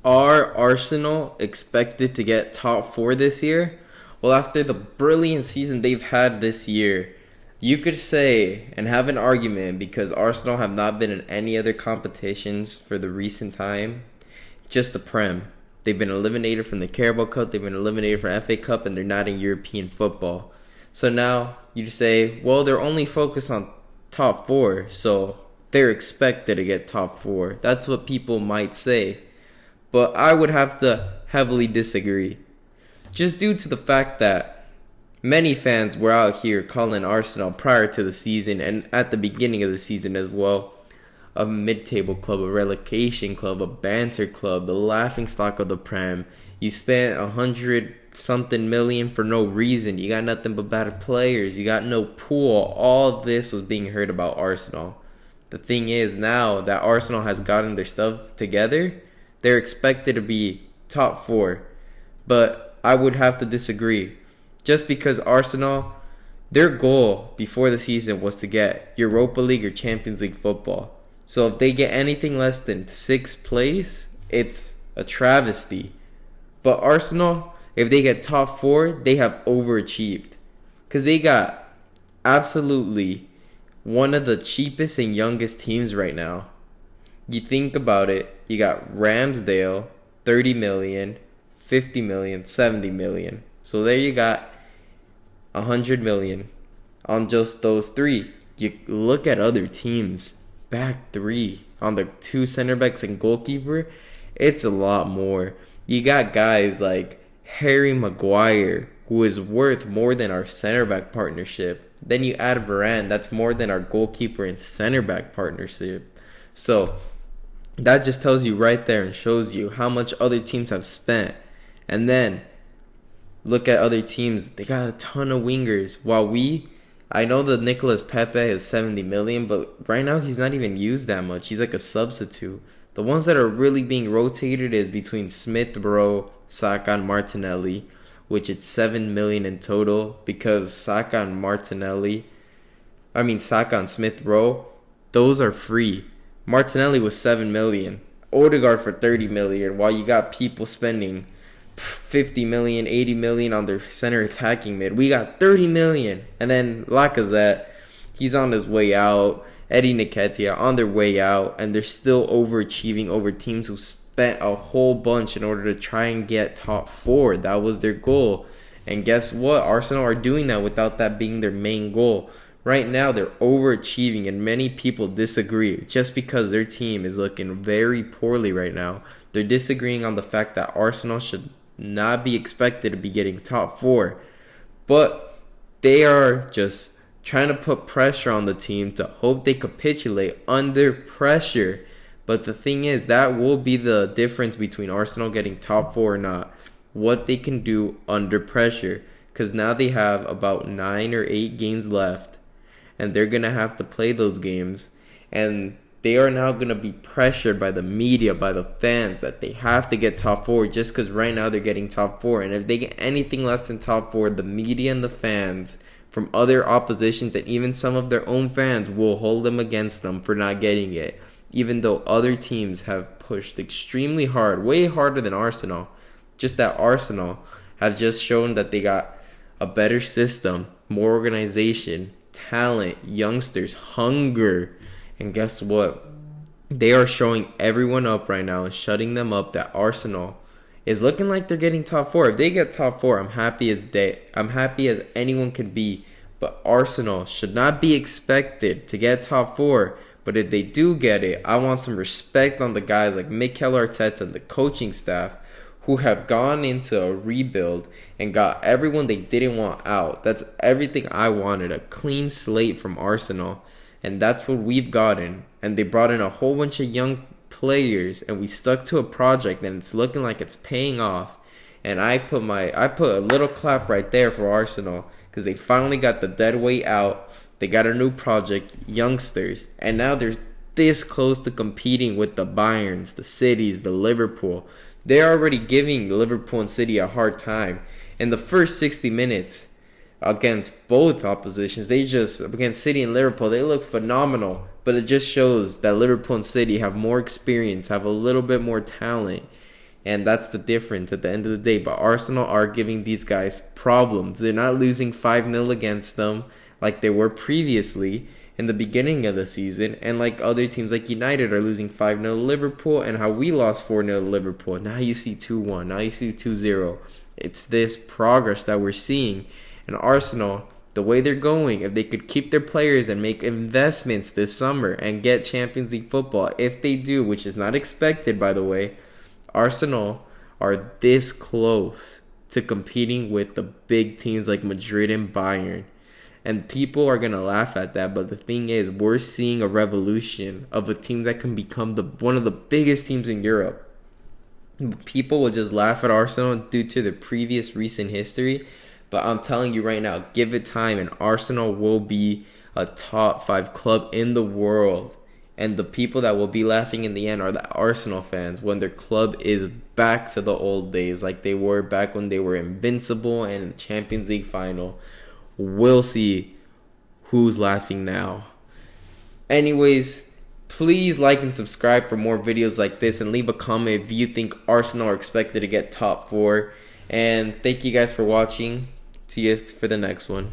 Are Arsenal expected to get top four this year? Well, after the brilliant season they've had this year, you could say and have an argument because Arsenal have not been in any other competitions for the recent time, just the Prem. They've been eliminated from the Carabao Cup, they've been eliminated from FA Cup, and they're not in European football. So now you say, well, they're only focused on top four, so they're expected to get top four. That's what people might say. But I would have to heavily disagree. Just due to the fact that many fans were out here calling Arsenal prior to the season and at the beginning of the season as well a mid-table club, a relegation club, a banter club, the laughingstock of the Prem. You spent 100-something million for no reason. You got nothing but bad players. You got no pool. All this was being heard about Arsenal. The thing is, now that Arsenal has gotten their stuff together, they're expected to be top four. But I would have to disagree. Just because Arsenal, their goal before the season was to get Europa League or Champions League football. So if they get anything less than sixth place, it's a travesty. But Arsenal, if they get top four, they have overachieved. Because they got absolutely one of the cheapest and youngest teams right now. You think about it, you got Ramsdale, 30 million, 50 million, 70 million. So there you got 100 million on just those three. You look at other teams, back three on the two center backs and goalkeeper, it's a lot more. You got guys like Harry Maguire, who is worth more than our center back partnership. Then you add Varane, that's more than our goalkeeper and center back partnership. So that just tells you right there and shows you how much other teams have spent. And then look at other teams, they got a ton of wingers. While I know that Nicolas Pepe is 70 million, but right now he's not even used that much. He's like a substitute. The ones that are really being rotated is between Smith Rowe, Saka, and Martinelli, which it's 7 million in total because Saka and Smith Rowe, those are free. Martinelli was 7 million. Odegaard for 30 million, while you got people spending 50 million, 80 million on their center attacking mid. We got 30 million. And then Lacazette, he's on his way out. Eddie Nketiah on their way out. And they're still overachieving over teams who spent a whole bunch in order to try and get top four. That was their goal. And guess what? Arsenal are doing that without that being their main goal. Right now, they're overachieving, and many people disagree just because their team is looking very poorly right now. They're disagreeing on the fact that Arsenal should not be expected to be getting top four, but they are just trying to put pressure on the team to hope they capitulate under pressure. But the thing is, that will be the difference between Arsenal getting top four or not, what they can do under pressure, because now they have about 9 or 8 games left. And they're going to have to play those games. And they are now going to be pressured by the media, by the fans, that they have to get top four just because right now they're getting top four. And if they get anything less than top four, the media and the fans from other oppositions and even some of their own fans will hold them against them for not getting it. Even though other teams have pushed extremely hard, way harder than Arsenal. Just that Arsenal have just shown that they got a better system, more organization, talent, youngsters, hunger. And guess what? They are showing everyone up right now and shutting them up that Arsenal is looking like they're getting top four. If they get top four, I'm happy as anyone can be. But Arsenal should not be expected to get top four. But if they do get it, I want some respect on the guys like Mikel Arteta and the coaching staff who have gone into a rebuild and got everyone they didn't want out. That's everything I wanted, a clean slate from Arsenal. And that's what we've gotten. And they brought in a whole bunch of young players, and we stuck to a project, and it's looking like it's paying off. And I put a little clap right there for Arsenal because they finally got the dead weight out. They got a new project, youngsters, and now they're this close to competing with the Bayerns, the Cities, the Liverpool. They're already giving Liverpool and City a hard time. In the first 60 minutes against both oppositions, against City and Liverpool, they look phenomenal. But it just shows that Liverpool and City have more experience, have a little bit more talent. And that's the difference at the end of the day. But Arsenal are giving these guys problems. They're not losing 5-0 against them like they were previously in the beginning of the season. And like other teams like United are losing 5-0 to Liverpool, and how we lost 4-0 to Liverpool. Now you see 2-1. Now you see 2-0. It's this progress that we're seeing. And Arsenal, the way they're going, if they could keep their players and make investments this summer and get Champions League football, if they do, which is not expected, by the way, Arsenal are this close to competing with the big teams like Madrid and Bayern. And people are going to laugh at that, but the thing is, we're seeing a revolution of a team that can become one of the biggest teams in Europe. People will just laugh at Arsenal due to the previous recent history, but I'm telling you right now, give it time and Arsenal will be a top 5 club in the world. And the people that will be laughing in the end are the Arsenal fans when their club is back to the old days like they were back when they were invincible and in the Champions League final. We'll see who's laughing now. Anyways, please like and subscribe for more videos like this, and leave a comment if you think Arsenal are expected to get top 4. And thank you guys for watching. See you for the next one.